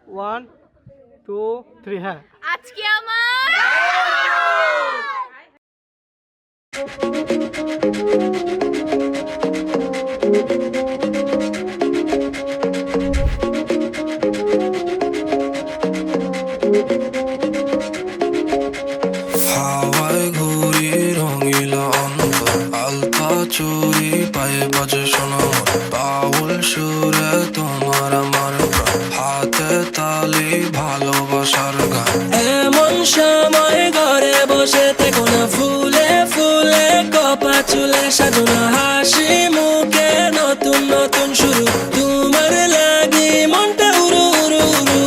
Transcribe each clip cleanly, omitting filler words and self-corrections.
One two three, হ্যাঁ। আজকে আমার হাওয়ায় ঘুরি রঙিলা অন্ত আলতা চুরি পায়ে বাজে শোনো বাউল সুরে তোমার আমার প্রাণ হাতে তালি ভালোবাসার গান এমন সময় ঘরে বসে থেকো না ফুলে ফুলে কপা চুলে সাজনা হাসি মুখে নতুন নতুন শুরু তোমার লাগি মনটা উড়ু উড়ু উড়ু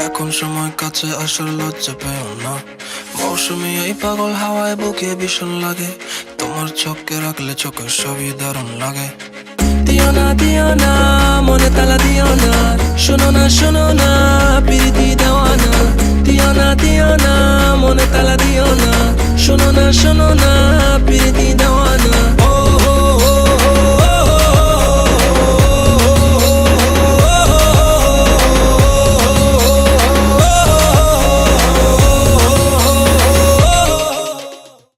এখন সময় কাছে আসার লজ্জা পেও না মৌসুমি এই পাগল হাওয়ায় বুকে ভীষণ লাগে তোমার চোখে রাখলে চোখের সবই দারুণ লাগে দিও না মনে তালা দিও না শোনো না প্রীতি দেওয়ানা দিও না মনে তালা দিও না শোনো না প্রীতি দেওয়ানা